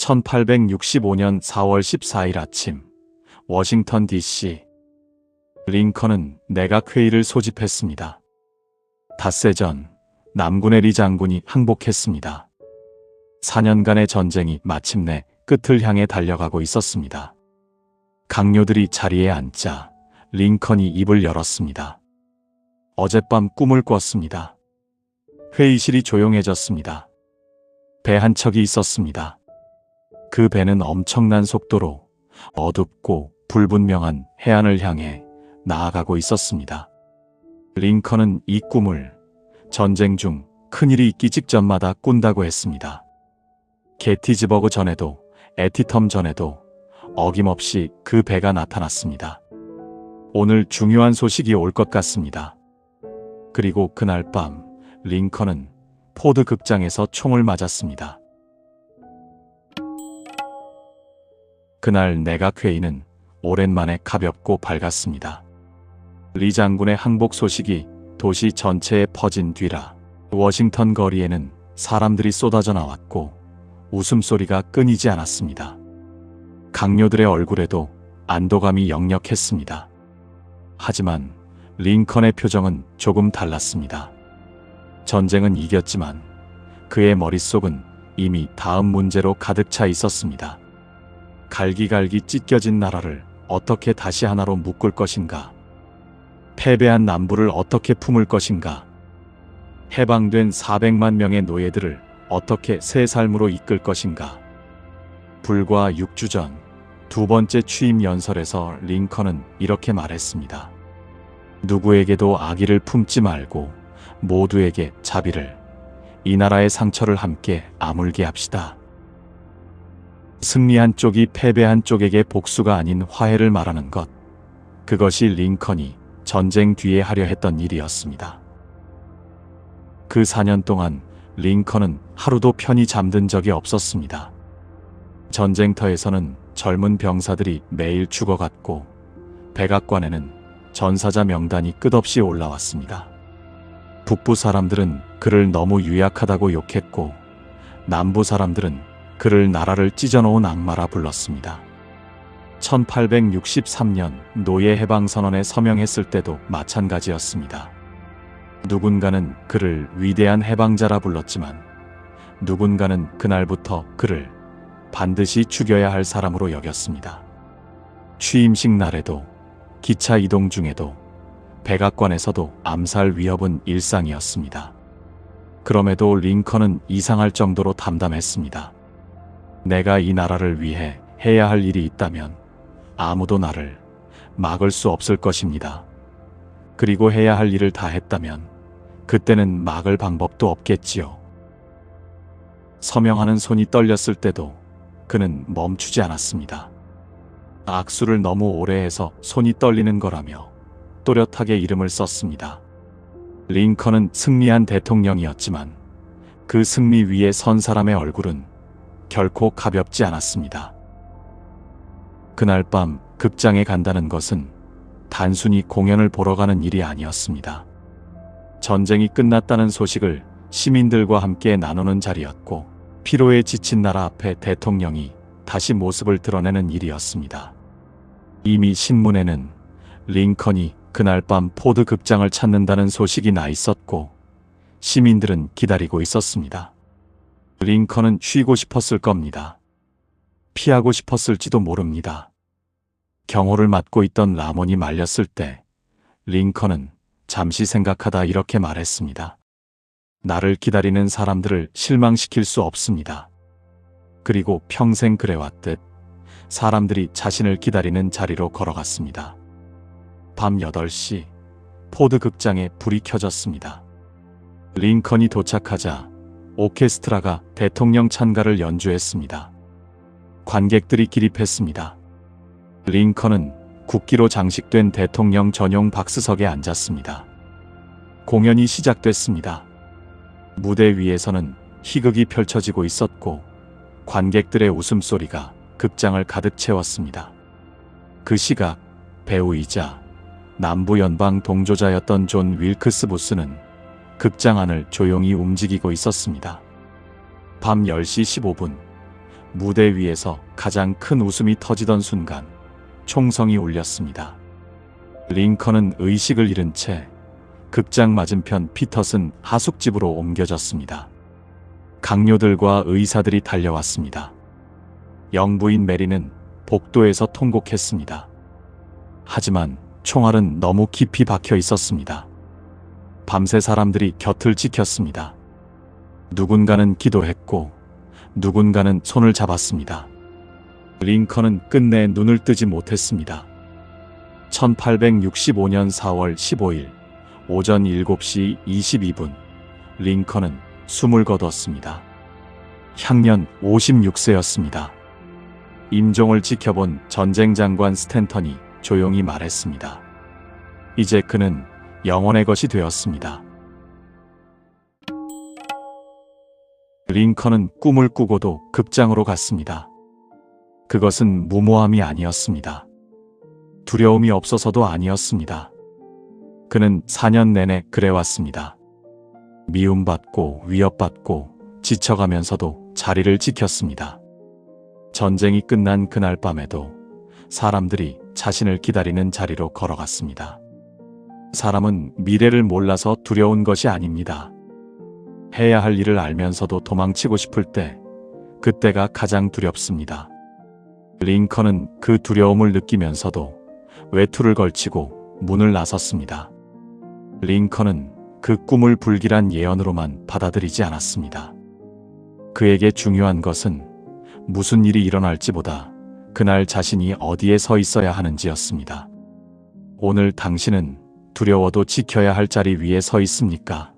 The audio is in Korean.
1865년 4월 14일 아침, 워싱턴 DC. 링컨은 내각회의를 소집했습니다. 닷새 전 남군의 리 장군이 항복했습니다. 4년간의 전쟁이 마침내 끝을 향해 달려가고 있었습니다. 강요들이 자리에 앉자 링컨이 입을 열었습니다. 어젯밤 꿈을 꿨습니다. 회의실이 조용해졌습니다. 배 한 척이 있었습니다. 그 배는 엄청난 속도로 어둡고 불분명한 해안을 향해 나아가고 있었습니다. 링컨은 이 꿈을 전쟁 중 큰일이 있기 직전마다 꾼다고 했습니다. 게티즈버그 전에도 애티텀 전에도 어김없이 그 배가 나타났습니다. 오늘 중요한 소식이 올 것 같습니다. 그리고 그날 밤 링컨은 포드 극장에서 총을 맞았습니다. 그날 내각회의는 오랜만에 가볍고 밝았습니다. 리 장군의 항복 소식이 도시 전체에 퍼진 뒤라 워싱턴 거리에는 사람들이 쏟아져 나왔고 웃음소리가 끊이지 않았습니다. 강요들의 얼굴에도 안도감이 역력했습니다. 하지만 링컨의 표정은 조금 달랐습니다. 전쟁은 이겼지만 그의 머릿속은 이미 다음 문제로 가득 차 있었습니다. 갈기갈기 찢겨진 나라를 어떻게 다시 하나로 묶을 것인가? 패배한 남부를 어떻게 품을 것인가? 해방된 400만 명의 노예들을 어떻게 새 삶으로 이끌 것인가? 불과 6주 전 두 번째 취임 연설에서 링컨은 이렇게 말했습니다. 누구에게도 악의를 품지 말고 모두에게 자비를, 이 나라의 상처를 함께 아물게 합시다. 승리한 쪽이 패배한 쪽에게 복수가 아닌 화해를 말하는 것, 그것이 링컨이 전쟁 뒤에 하려 했던 일이었습니다. 그 4년 동안 링컨은 하루도 편히 잠든 적이 없었습니다. 전쟁터에서는 젊은 병사들이 매일 죽어갔고 백악관에는 전사자 명단이 끝없이 올라왔습니다. 북부 사람들은 그를 너무 유약하다고 욕했고 남부 사람들은 그를 나라를 찢어놓은 악마라 불렀습니다. 1863년 노예 해방선언에 서명했을 때도 마찬가지였습니다. 누군가는 그를 위대한 해방자라 불렀지만 누군가는 그날부터 그를 반드시 죽여야 할 사람으로 여겼습니다. 취임식 날에도 기차 이동 중에도 백악관에서도 암살 위협은 일상이었습니다. 그럼에도 링컨은 이상할 정도로 담담했습니다. 내가 이 나라를 위해 해야 할 일이 있다면 아무도 나를 막을 수 없을 것입니다. 그리고 해야 할 일을 다 했다면 그때는 막을 방법도 없겠지요. 서명하는 손이 떨렸을 때도 그는 멈추지 않았습니다. 악수를 너무 오래 해서 손이 떨리는 거라며 또렷하게 이름을 썼습니다. 링컨은 승리한 대통령이었지만 그 승리 위에 선 사람의 얼굴은 결코 가볍지 않았습니다. 그날 밤 극장에 간다는 것은 단순히 공연을 보러 가는 일이 아니었습니다. 전쟁이 끝났다는 소식을 시민들과 함께 나누는 자리였고 피로에 지친 나라 앞에 대통령이 다시 모습을 드러내는 일이었습니다. 이미 신문에는 링컨이 그날 밤 포드 극장을 찾는다는 소식이 나 있었고 시민들은 기다리고 있었습니다. 링컨은 쉬고 싶었을 겁니다. 피하고 싶었을지도 모릅니다. 경호를 맡고 있던 라몬이 말렸을 때 링컨은 잠시 생각하다 이렇게 말했습니다. 나를 기다리는 사람들을 실망시킬 수 없습니다. 그리고 평생 그래왔듯 사람들이 자신을 기다리는 자리로 걸어갔습니다. 밤 8시 포드 극장에 불이 켜졌습니다. 링컨이 도착하자 오케스트라가 대통령 찬가를 연주했습니다. 관객들이 기립했습니다. 링컨은 국기로 장식된 대통령 전용 박스석에 앉았습니다. 공연이 시작됐습니다. 무대 위에서는 희극이 펼쳐지고 있었고 관객들의 웃음소리가 극장을 가득 채웠습니다. 그 시각 배우이자 남부 연방 동조자였던 존 윌크스 부스는 극장 안을 조용히 움직이고 있었습니다. 밤 10시 15분 무대 위에서 가장 큰 웃음이 터지던 순간 총성이 울렸습니다. 링컨은 의식을 잃은 채 극장 맞은편 피터슨 하숙집으로 옮겨졌습니다. 강요들과 의사들이 달려왔습니다. 영부인 메리는 복도에서 통곡했습니다. 하지만 총알은 너무 깊이 박혀 있었습니다. 밤새 사람들이 곁을 지켰습니다. 누군가는 기도했고 누군가는 손을 잡았습니다. 링컨은 끝내 눈을 뜨지 못했습니다. 1865년 4월 15일 오전 7시 22분 링컨은 숨을 거두었습니다. 향년 56세였습니다. 임종을 지켜본 전쟁 장관 스탠턴이 조용히 말했습니다. 이제 그는 영원의 것이 되었습니다. 링컨은 꿈을 꾸고도 극장으로 갔습니다. 그것은 무모함이 아니었습니다. 두려움이 없어서도 아니었습니다. 그는 4년 내내 그래왔습니다. 미움받고 위협받고 지쳐가면서도 자리를 지켰습니다. 전쟁이 끝난 그날 밤에도 사람들이 자신을 기다리는 자리로 걸어갔습니다. 사람은 미래를 몰라서 두려운 것이 아닙니다. 해야 할 일을 알면서도 도망치고 싶을 때, 그때가 가장 두렵습니다. 링컨은 그 두려움을 느끼면서도 외투를 걸치고 문을 나섰습니다. 링컨은 그 꿈을 불길한 예언으로만 받아들이지 않았습니다. 그에게 중요한 것은 무슨 일이 일어날지보다 그날 자신이 어디에 서 있어야 하는지였습니다. 오늘 당신은 두려워도 지켜야 할 자리 위에 서 있습니까?